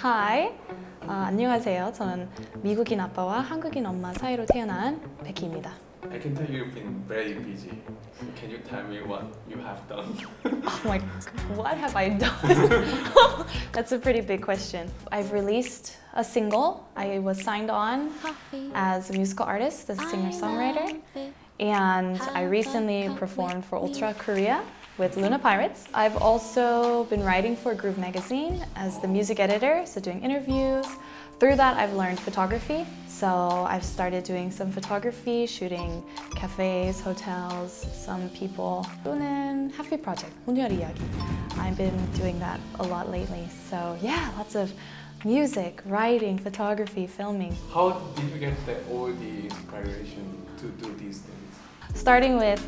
Hi. 안녕하세요. 저는 미국인 아빠와 한국인 엄마 사이로 태어난 베키입니다. I can tell you've been very busy. Can you tell me what you have done? Oh my, what have I done? That's a pretty big question. I've released a single. I was signed on as a musical artist, as a singer-songwriter. And I recently performed for Ultra Korea with Luna Pirates. I've also been writing for Groove Magazine as the music editor, so doing interviews. Through that, I've learned photography. So I've started doing some photography, shooting cafes, hotels, some people. 또는 Happy Project, 혼혈 이야기. I've been doing that a lot lately. So yeah, lots of music, writing, photography, filming. How did you get all the inspiration to do these things? Starting with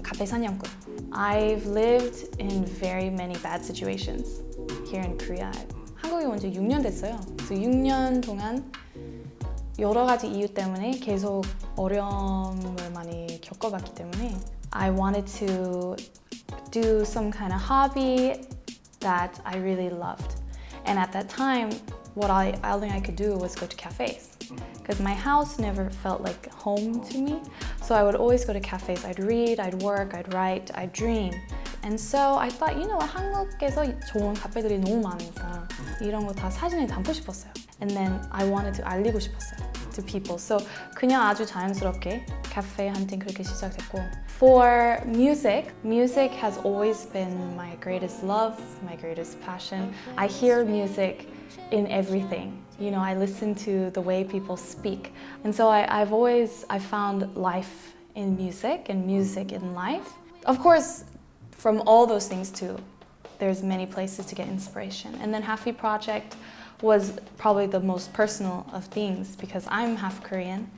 카페 사냥꾼. I've lived in very many bad situations here in Korea. 한국에 온 지 6년 됐어요. 그래서 6년 동안 여러 가지 이유 때문에 계속 어려움을 많이 겪어봤기 때문에 I wanted to do some kind of hobby that I really loved. And at that time, all thing I could do was go to cafes. Because my house never felt like home to me. So I would always go to cafes. I'd read, I'd work, I'd write, I'd dream. And so I thought, you know what, 한국에서 좋은 카페들이 너무 많으니까 이런 거 다 사진에 담고 싶었어요. And then I wanted to 알리고 싶었어요 to people. So 그냥 아주 자연스럽게 카페 헌팅 그렇게 시작됐고. For music has always been my greatest love, my greatest passion. I hear music in everything. You know, I listen to the way people speak. And so I've found life in music and music in life. Of course, from all those things too, there's many places to get inspiration. And then Happy Project was probably the most personal of things because I'm half Korean.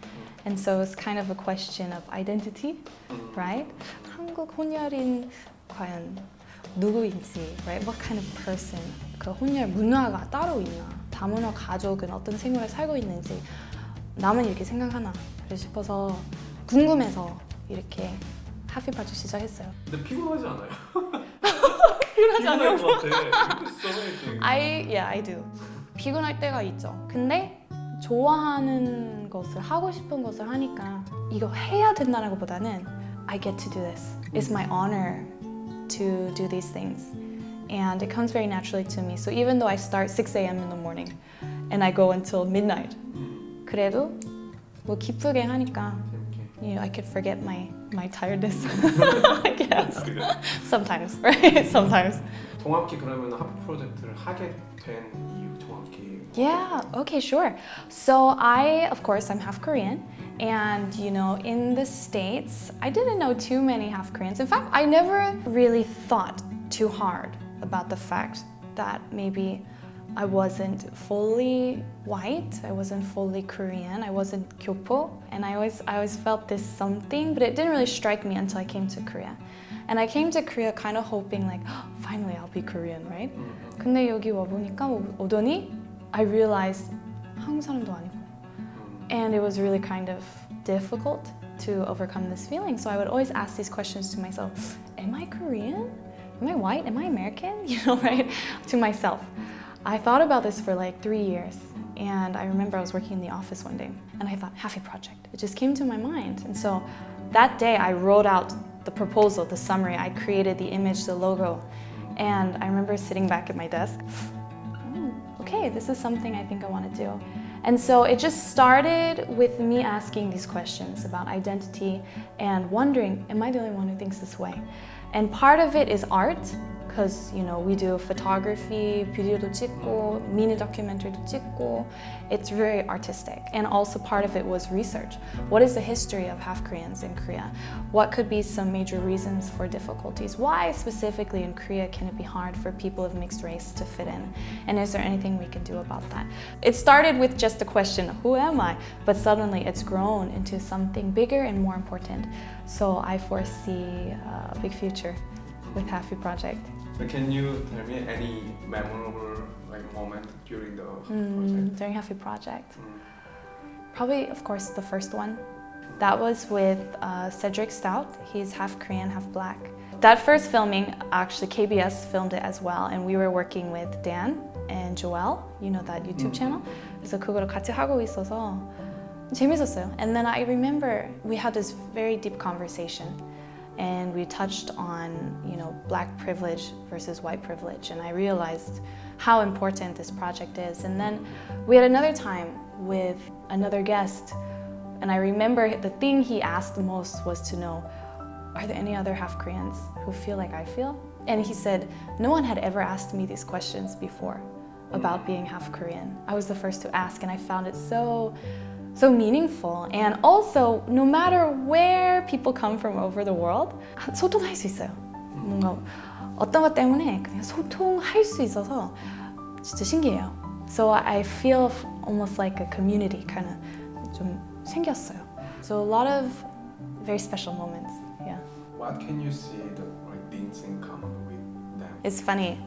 And so it's kind of a question of identity, right? 한국 혼혈인 과연 누구인지, right? What kind of person? 그 혼혈 문화가 따로 있나? 다문화 가족은 어떤 생활을 살고 있는지 나만 이렇게 생각하나? 싶어서 궁금해서 이렇게 하피 프로젝트 시작했어요. 근데 피곤하지 않아요? 피곤하지 않아요? 피곤할 것 같아. I do. 피곤할 때가 있죠. 근데 좋아하는 것을 하고 싶은 것을 하니까 이거 해야 된다는 것보다는 I get to do this. It's my honor to do these things. And it comes very naturally to me. So even though I start 6 a.m. in the morning and I go until midnight, 그래도 뭐 기쁘게 하니까 you know, I could forget my tiredness, I guess. Sometimes, right? Sometimes. 정확히 그러면 하프 프로젝트를 하게 된 이유 정확히. Yeah, okay, sure. So of course, I'm half Korean. And, you know, in the States, I didn't know too many half Koreans. In fact, I never really thought too hard about the fact that maybe I wasn't fully white, I wasn't fully Korean, I wasn't Kyopo, and I always felt this something, but it didn't really strike me until I came to Korea. And I came to Korea kind of hoping like, oh, finally I'll be Korean, right? 근데 여기 와보니까 오더니 I realized 한국 사람도 아니고. And it was really kind of difficult to overcome this feeling. So I would always ask these questions to myself, am I Korean? Am I white? Am I American? You know, right? To myself. I thought about this for like 3 years. And I remember I was working in the office one day and I thought, Happy Project. It just came to my mind. And so that day I wrote out the proposal, the summary. I created the image, the logo. And I remember sitting back at my desk. Okay, this is something I think I want to do. And so it just started with me asking these questions about identity and wondering, am I the only one who thinks this way? And part of it is art, because you know we do photography, 비디오도 찍고, mini documentary도 찍고. It's very artistic. And also part of it was research. What is the history of half Koreans in Korea? What could be some major reasons for difficulties? Why specifically in Korea can it be hard for people of mixed race to fit in? And is there anything we can do about that? It started with just a question, who am I? But suddenly it's grown into something bigger and more important. So I foresee a big future with Happy Project. Can you tell me any memorable moment during the project? During Happy Project? Probably, of course, the first one. That was with Cedric Stout. He's half Korean, half black. That first filming, actually KBS filmed it as well, and we were working with Dan and Joel, you know that YouTube channel. 그래서 그거를 같이 하고 있어서 재밌었어요. And then I remember we had this very deep conversation, and we touched on, you know, black privilege versus white privilege, and I realized how important this project is. And then we had another time with another guest, and I remember the thing he asked the most was to know, are there any other half Koreans who feel like I feel? And he said, no one had ever asked me these questions before about being half Korean. I was the first to ask, and I found it so meaningful. And also, no matter where people come from over the world, 소통할 수 있어요. 뭔가 어떤 것 때문에 그냥 소통할 수 있어서 진짜 신기해요. So I feel almost like a community kind of 좀 생겼어요. So a lot of very special moments. Yeah. What can you see the things in common with them? It's funny.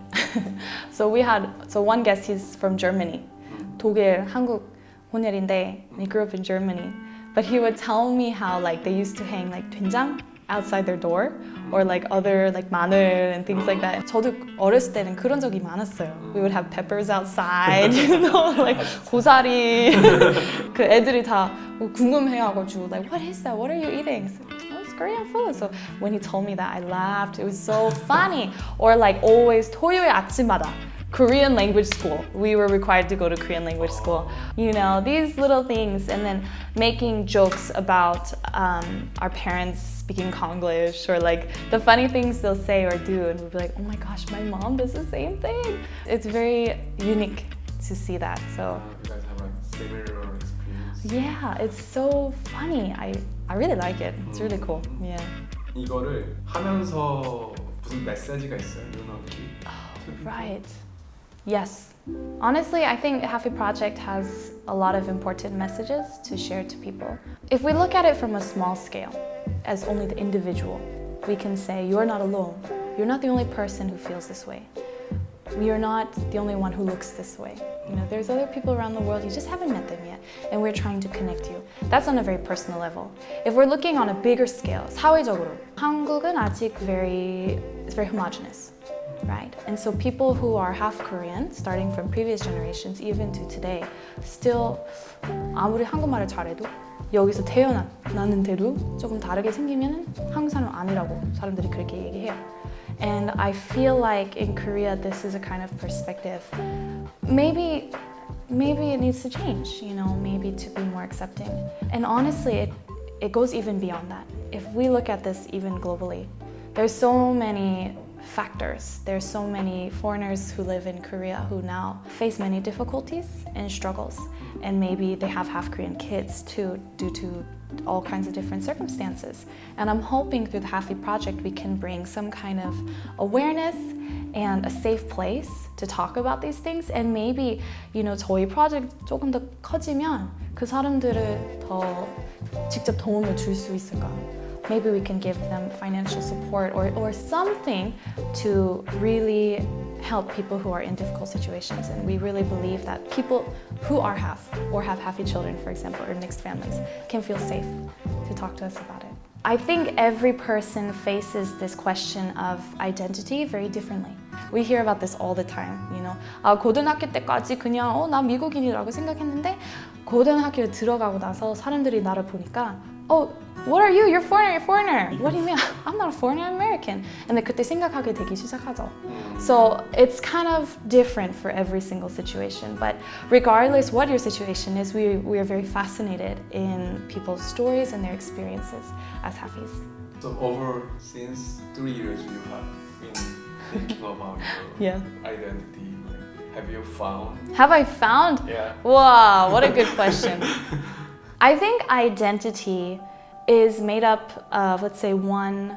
So one guest, he's from Germany. 독일, 한국 혼혈인데, he grew up in Germany. But he would tell me how like they used to hang like 된장 outside their door, or like other like 마늘 and things like that. 저도 어렸을 때는 그런 적이 많았어요. We would have peppers outside, you know, like 고사리. 그 애들이 다 궁금해하고 like, what is that? What are you eating? So, oh, it's Korean food. So when he told me that, I laughed. It was so funny. Or like always 토요일 아침마다. Korean language school. We were required to go to Korean language school. You know, these little things, and then making jokes about our parents speaking Konglish, or like the funny things they'll say or do, and we'll be like, oh my gosh, my mom does the same thing. It's very unique to see that. So You guys have like similar experience. yeah, it's so funny. I really like it. It's really cool. Yeah. 이거를 하면서 무슨 메시지가 있어요, 누나들이? Right. Yes. Honestly, I think Happy Project has a lot of important messages to share to people. If we look at it from a small scale, as only the individual, we can say, you're not alone. You're not the only person who feels this way. We are not the only one who looks this way. You know, there's other people around the world, you just haven't met them yet, and we're trying to connect you. That's on a very personal level. If we're looking on a bigger scale, 사회적으로, 한국은 아직 it's very homogeneous. Right? And so people who are half Korean, starting from previous generations, even to today, still 아무리 한국말을 잘해도 여기서 태어났는데도 조금 다르게 생기면 한국 사람 아니라고 사람들이 그렇게 얘기해요. And I feel like in Korea, this is a kind of perspective. Maybe it needs to change, you know, maybe to be more accepting. And honestly, it goes even beyond that. If we look at this even globally, there's so many factors. There's so many foreigners who live in Korea who now face many difficulties and struggles. And maybe they have half Korean kids too, due to all kinds of different circumstances. And I'm hoping through the Happy Project we can bring some kind of awareness and a safe place to talk about these things. And maybe, you know, 저희 프로젝트 조금 더 커지면 그 사람들을 더 직접 도움을 줄 수 있을까? Maybe we can give them financial support or something to really help people who are in difficult situations. And we really believe that people who are half or have halfy children, for example, or mixed families, can feel safe to talk to us about it. I think every person faces this question of identity very differently. We hear about this all the time, you know. 고등학교 때까지 그냥 나 미국인이라고 생각했는데 고등학교에 들어가고 나서 사람들이 나를 보니까 what are you? You're foreigner, you're foreigner. What do you mean? I'm not a foreigner, I'm American. 근데 그때 생각하게 되기 시작하죠. So it's kind of different for every single situation. But regardless what your situation is, we are very fascinated in people's stories and their experiences as Hafis. So over since 3 years you have been thinking about your identity. Have you found? Have I found? Yeah. Wow, what a good question. I think identity is made up of, let's say, 1,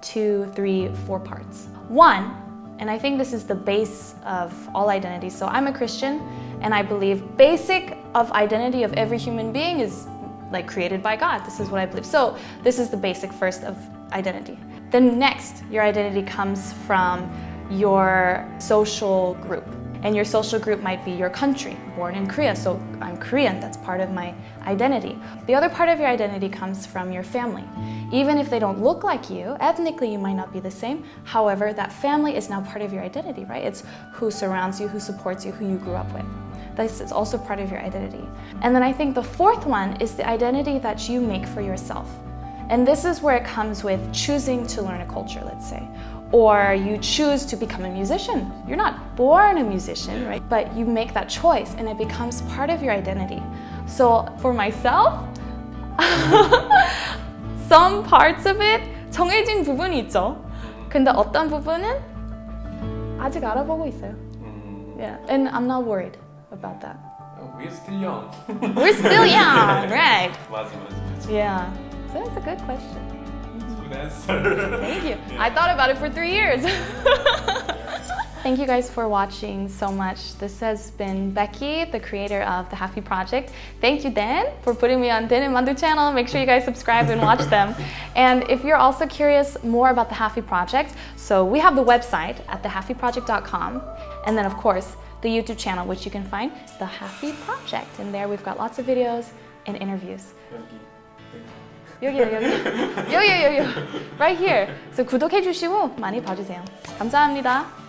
2, 3, 4 parts. One, and I think this is the base of all identity. So I'm a Christian, and I believe basic of identity of every human being is like created by God. This is what I believe. So this is the basic first of identity. Then next, your identity comes from your social group. And your social group might be your country, born in Korea, so I'm Korean, that's part of my identity. The other part of your identity comes from your family. Even if they don't look like you, ethnically you might not be the same, however, that family is now part of your identity, right? It's who surrounds you, who supports you, who you grew up with. This is also part of your identity. And then I think the fourth one is the identity that you make for yourself. And this is where it comes with choosing to learn a culture, let's say. Or you choose to become a musician. You're not born a musician, right? But you make that choice and it becomes part of your identity. So for myself, some parts of it 정해진 부분이 있죠. 근데 어떤 부분은 아직 알아보고 있어요. Yeah, and I'm not worried about that. We're still young. We're still young, right? 맞아. Yeah, so that's a good question. Good answer. Thank you. Yeah. I thought about it for 3 years. Thank you guys for watching so much. This has been Becky, the creator of the Happy Project. Thank you, Dan, for putting me on Dan and Mandu channel. Make sure you guys subscribe and watch them. And if you're also curious more about the Happy Project, so we have the website at thehappyproject.com. And then, of course, the YouTube channel, which you can find, The Happy Project. And there we've got lots of videos and interviews. 여기. Right here. So 구독해 주시고 많이 봐주세요. 감사합니다.